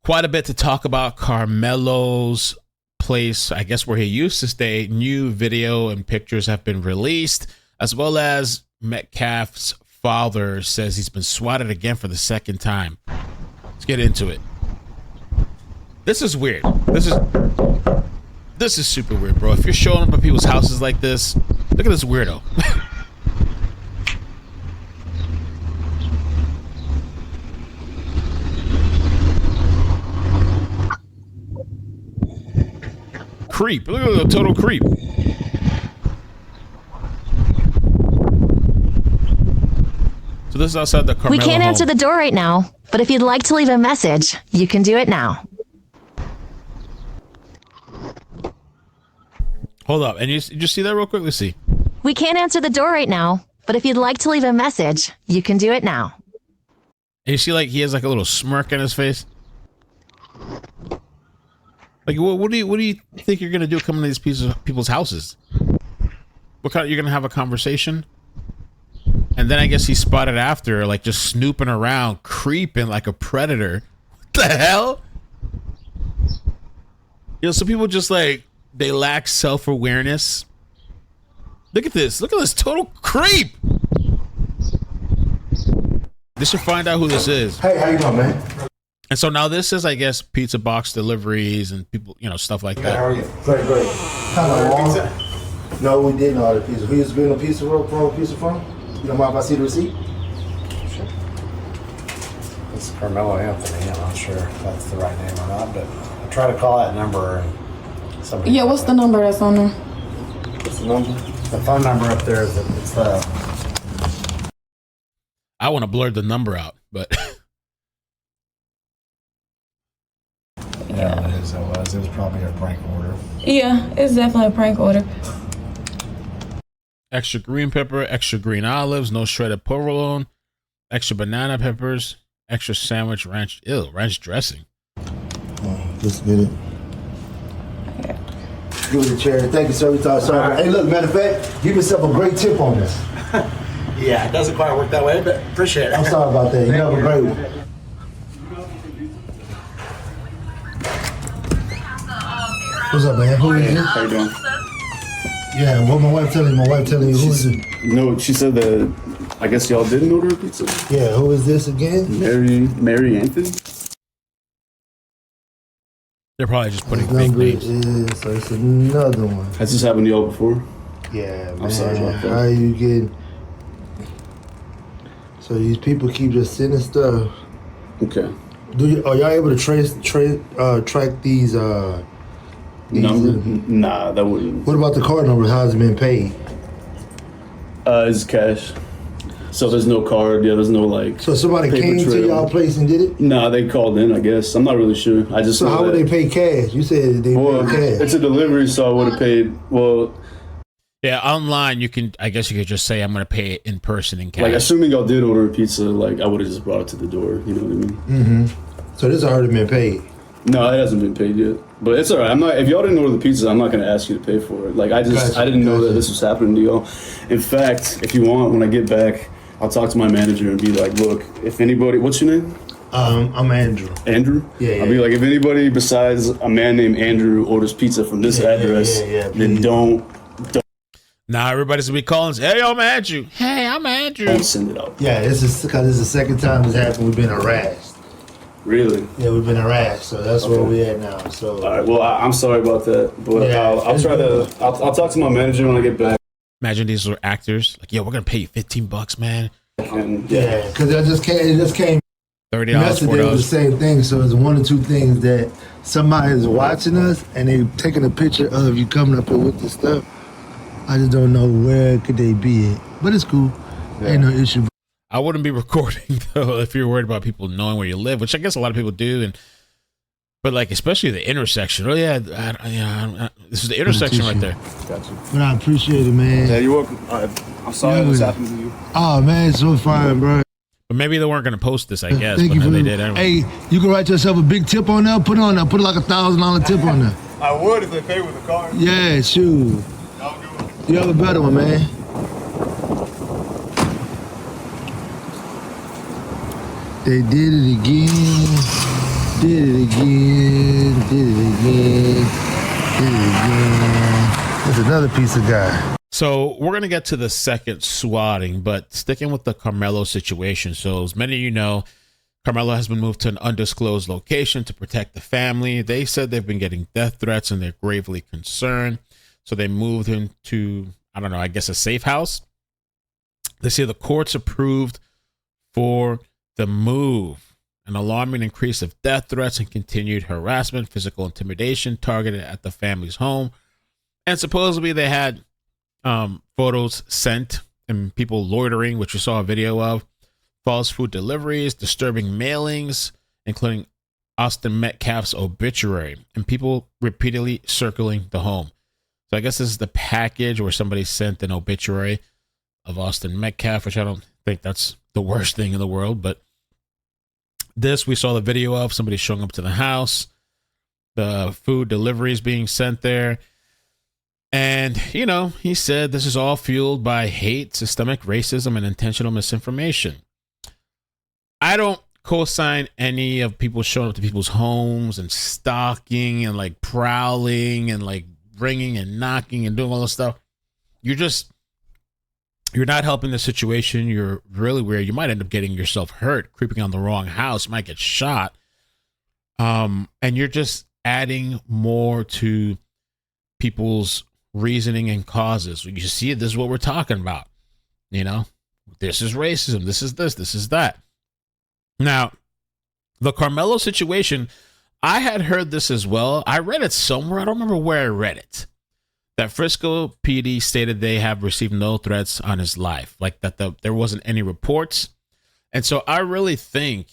Quite a bit to talk about Karmelo's place, I guess where he used to stay. New video and pictures have been released, as well as Metcalf's father says he's been swatted again for the second time. Let's get into it. This is weird. This is super weird, bro. If you're showing up at people's houses like this, look at this weirdo. Creep. Look at the total creep. So this is outside the Karmelo We can't home. answer the door right now, but if you'd like to leave a message, you can do it now. Hold up. And you just see that real quick? Let's see. We can't answer the door right now, but if you'd like to leave a message, you can do it now. And you see like he has like a little smirk on his face. Like what do you think you're gonna do coming to these people's houses? What kind? You're gonna have a conversation? And then I guess he spotted after, like just snooping around, creeping like a predator. What the hell? You know, some people just like, they lack self-awareness. Look at this. Look at this total creep. They should find out who this is. Hey, how you doing, man? And so now this is, I guess, pizza box deliveries and people, you know, stuff like that. How are you? Great, great. Kind of long. No, we didn't order pizza. Who used to be on a pizza from? You don't mind if I see the receipt? Sure. It's Karmelo Anthony. I'm not sure if that's the right name or not, but I try to call that number and somebody. Yeah, what's the number that's on there? What's the number? The phone number up there is it's the. I want to blur the number out, but Yeah, it is. It was probably a prank order. Yeah, it's definitely a prank order. extra green pepper, extra green olives, no shredded provolone, extra banana peppers, extra sandwich ranch. Ew, ranch dressing. Just get it. Give it a chair. Thank you, sir. We talked. Sorry. Hey, look, matter of fact, give yourself a great tip on this. Yeah, it doesn't quite work that way, but appreciate it. I'm sorry about that. You have a great one. What's up, man? Who is it? How you doing? Yeah, what my wife telling you? My wife telling you who is it? No, she said that I guess y'all didn't order a pizza. Yeah, who is this again? Mary Anthony. They're probably just putting His fake number names. is, so it's another one. Has this happened to y'all before? Yeah, man. I'm sorry about that. How you getting? So these people keep just sending stuff. Okay. Are y'all able to track these? Number? Nah, that wouldn't. What about the card number? How's it been paid? It's cash. So there's no card. Yeah, there's no like. So somebody paper came to trail. y'all place and did it? Nah, they called in. I guess I'm not really sure. I just. So know how would that- they pay cash? You said they Well, paid cash. it's a delivery, so I would have paid. Well, Yeah, online you can. I guess you could just say I'm going to pay it in person in cash. like assuming y'all did order a pizza, like I would have just brought it to the door. You know what I mean? So this already been paid. No, it hasn't been paid yet. But it's alright. I'm not. If y'all didn't order the pizza, I'm not gonna ask you to pay for it. Like I Gotcha, didn't know gotcha. that this was happening to y'all. In fact, if you want, when I get back, I'll talk to my manager and be like, look, if anybody, what's your name? I'm Andrew. Andrew. Yeah, I'll be like, if anybody besides a man named Andrew orders pizza from this address, then please. don't Now everybody's going to be calling. Hey, I'm Andrew. Hey, I'm Andrew. send it out. Yeah, this is because this is the second time this happened. We've been harassed. Really? Yeah, we've been harassed. So that's where we at now. So All right. Well, I'm sorry about that, but Yeah, I'll try to. I'll talk to my manager when I get back. Imagine these were actors. Like, yo, we're going to pay you $15, man. And yeah, because it just came. $30, Yesterday was the $4. same thing. So it's one or two things that somebody is watching us and they taking a picture of you coming up here with this stuff. I just don't know where could they be at, but it's cool. Ain't no issue. I wouldn't be recording though if you're worried about people knowing where you live, which I guess a lot of people do. But like especially the intersection. Oh yeah, this is the intersection right there. Gotcha. But I appreciate it, man. Yeah, you're welcome. All right. I'm sorry this happened to you. Oh man, it's so fine, bro. But maybe they weren't going to post this, I guess. Thank But you then for they the, did anyway. Hey, you can write yourself a big tip on there. Put like $1,000 tip on there. I would if they pay with a card. Yeah, shoot. You have a better one, man. They did it again. Did it again. Did it again. Did it again. That's another piece of guy. So we're going to get to the second swatting, but sticking with the Karmelo situation. So as many of you know, Karmelo has been moved to an undisclosed location to protect the family. They said they've been getting death threats and they're gravely concerned. So they moved him to, I don't know, I guess a safe house. They say the courts approved for the move. An alarming increase of death threats and continued harassment, physical intimidation targeted at the family's home. And supposedly they had photos sent and people loitering, which you saw a video of, false food deliveries, disturbing mailings, including Austin Metcalf's obituary, and people repeatedly circling the home. So I guess this is the package where somebody sent an obituary of Austin Metcalf, which I don't think that's the worst thing in the world, but this we saw the video of somebody showing up to the house, the food deliveries being sent there. And, you know, he said this is all fueled by hate, systemic racism, and intentional misinformation. I don't co-sign any of people showing up to people's homes and stalking and like prowling and like ringing and knocking and doing all this stuff. You're not helping the situation. You're really weird. You might end up getting yourself hurt, creeping on the wrong house. You might get shot. And you're just adding more to people's reasoning and causes. You see, this is what we're talking about. You know, this is racism. This is this. This is that. Now, the Karmelo situation, I had heard this as well. I read it somewhere. I don't remember where I read it. That Frisco PD stated they have received no threats on his life, like that there wasn't any reports. And so I really think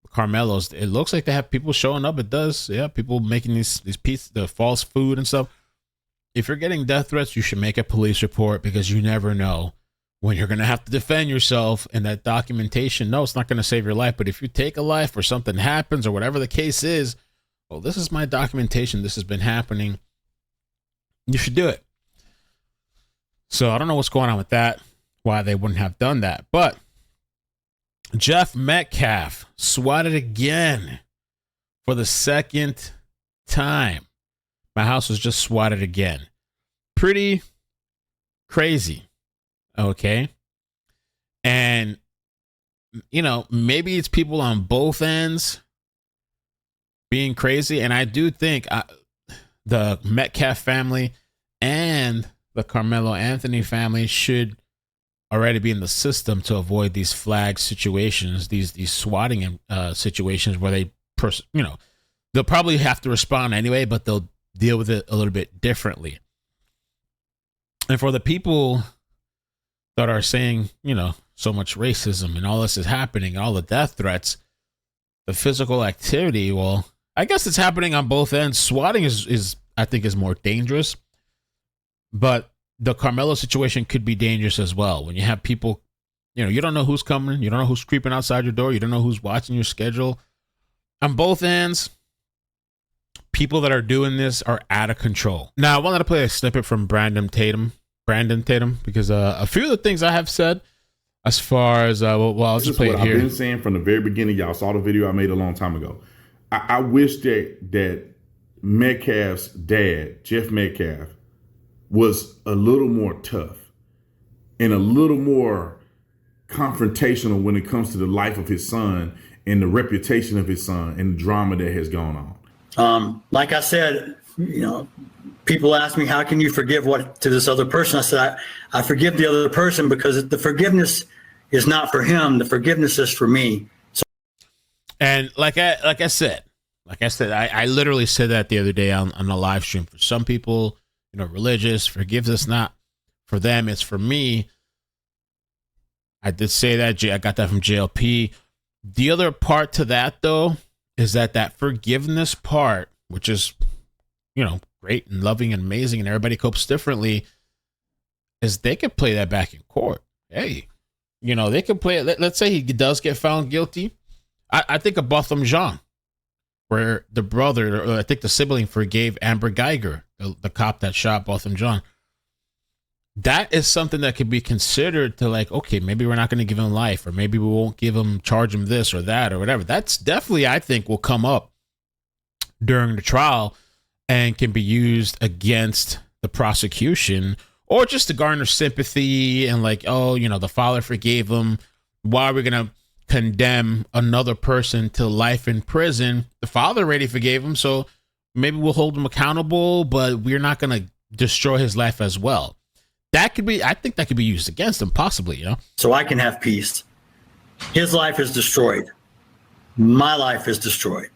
Karmelo's, it looks like they have people showing up. It does. Yeah, people making these pieces, the false food and stuff. If you're getting death threats, you should make a police report because you never know when you're going to have to defend yourself. And that documentation, no, it's not going to save your life. But if you take a life or something happens or whatever the case is, well, this is my documentation. This has been happening. You should do it. So I don't know what's going on with that, why they wouldn't have done that. But Jeff Metcalf swatted again for the second time. My house was just swatted again. Pretty crazy. Okay. And, you know, maybe it's people on both ends being crazy. And I do think the Metcalf family and the Carmelo Anthony family should already be in the system to avoid these flag situations, these swatting situations where they, they'll probably have to respond anyway, but they'll deal with it a little bit differently. And for the people that are saying, so much racism and all this is happening, all the death threats, the physical activity, well, I guess it's happening on both ends. Swatting is I think is more dangerous, but the Karmelo situation could be dangerous as well. When you have people, you don't know who's coming, you don't know who's creeping outside your door, you don't know who's watching your schedule. On both ends, people that are doing this are out of control. Now, I wanted to play a snippet from Brandon Tatum, because a few of the things I have said, as far as I'll just play it here. I've been saying from the very beginning. Y'all saw the video I made a long time ago. I wish that Metcalf's dad, Jeff Metcalf, was a little more tough and a little more confrontational when it comes to the life of his son and the reputation of his son and the drama that has gone on. Like I said, people ask me, how can you forgive what to this other person? I said, I forgive the other person because the forgiveness is not for him. The forgiveness is for me. So, and like I said, I literally said that the other day on a live stream. For some people, religious, forgiveness not for them, it's for me. I did say that. I got that from JLP. The other part to that, though, is that forgiveness part, which is, great and loving and amazing, and everybody copes differently, is they could play that back in court. Hey, they could play it. Let's say he does get found guilty. I think of Botham Jean, where the brother, or I think the sibling, forgave Amber Geiger, the cop that shot Botham Jean. that is something that could be considered to like, okay, maybe we're not going to give him life, or maybe we won't charge him this or that or whatever. That's definitely, I think, will come up during the trial and can be used against the prosecution, or just to garner sympathy and like, oh, the father forgave him. Why are we going to condemn another person to life in prison? The father already forgave him, so maybe we'll hold him accountable, but we're not going to destroy his life as well. I think that could be used against him, possibly, So I can have peace. His life is destroyed. My life is destroyed.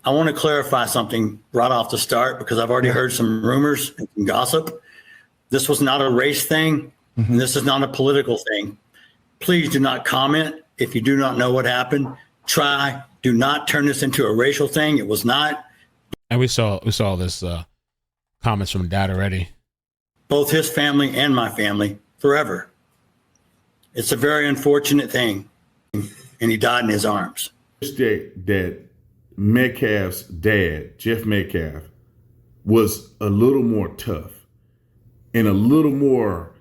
I want to clarify something right off the start, because I've already heard some rumors and some gossip. This was not a race thing, and this is not a political thing. Please do not comment if you do not know what happened. Do not turn this into a racial thing. It was not. And we saw this comments from Dad already. Both his family and my family forever. It's a very unfortunate thing, and he died in his arms. That Metcalf's dad, Jeff Metcalf, was a little more tough and a little more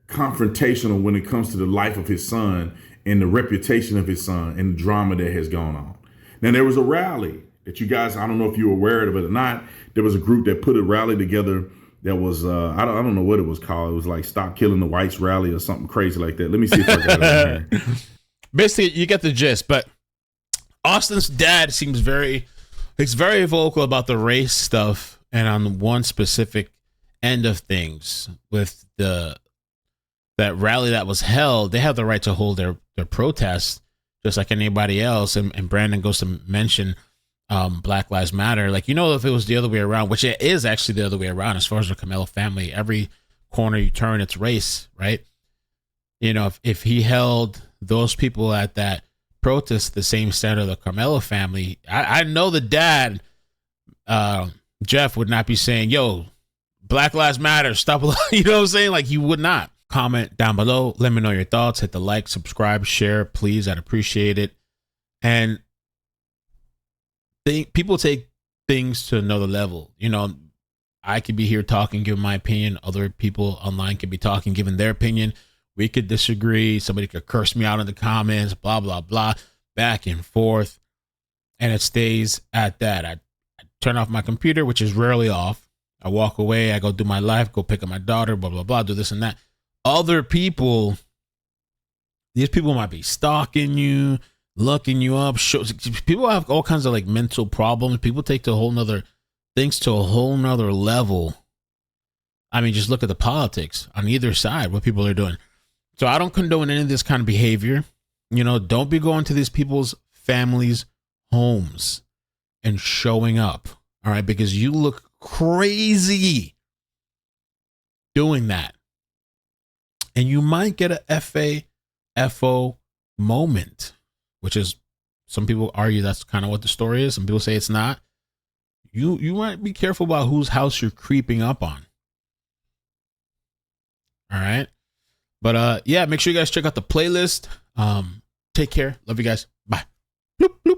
confrontational when it comes to the life of his son and the reputation of his son and the drama that has gone on. Now, there was a rally that you guys, I don't know if you were aware of it or not. There was a group that put a rally together that was, I don't know what it was called. It was like Stop Killing the Whites rally or something crazy like that. Let me see if I got it in here. Basically, you get the gist, but Austin's dad seems very vocal about the race stuff, and on one specific end of things with that rally that was held, they have the right to hold their protest just like anybody else. And Brandon goes to mention Black Lives Matter. Like, if it was the other way around, which it is actually the other way around as far as the Karmelo family, every corner you turn, it's race, right? If he held those people at that protest the same standard of the Karmelo family, I know the dad, Jeff, would not be saying, yo, Black Lives Matter, stop. You know what I'm saying? Like, he would not. Comment down below. Let me know your thoughts. Hit the like, subscribe, share, please. I'd appreciate it. And people take things to another level. I could be here talking, giving my opinion. Other people online could be talking, giving their opinion. We could disagree. Somebody could curse me out in the comments, blah, blah, blah, back and forth. And it stays at that. I turn off my computer, which is rarely off. I walk away. I go do my life, go pick up my daughter, blah, blah, blah, do this and that. Other people, these people might be stalking you, looking you up. People have all kinds of like mental problems. People take things to a whole nother level. I mean, just look at the politics on either side, what people are doing. So I don't condone any of this kind of behavior. Don't be going to these people's families' homes and showing up. All right. Because you look crazy doing that. And you might get a FO moment, which is, some people argue that's kind of what the story is. Some people say it's not. You might be careful about whose house you're creeping up on. All right. But yeah, make sure you guys check out the playlist. Take care. Love you guys. Bye. Bloop, bloop.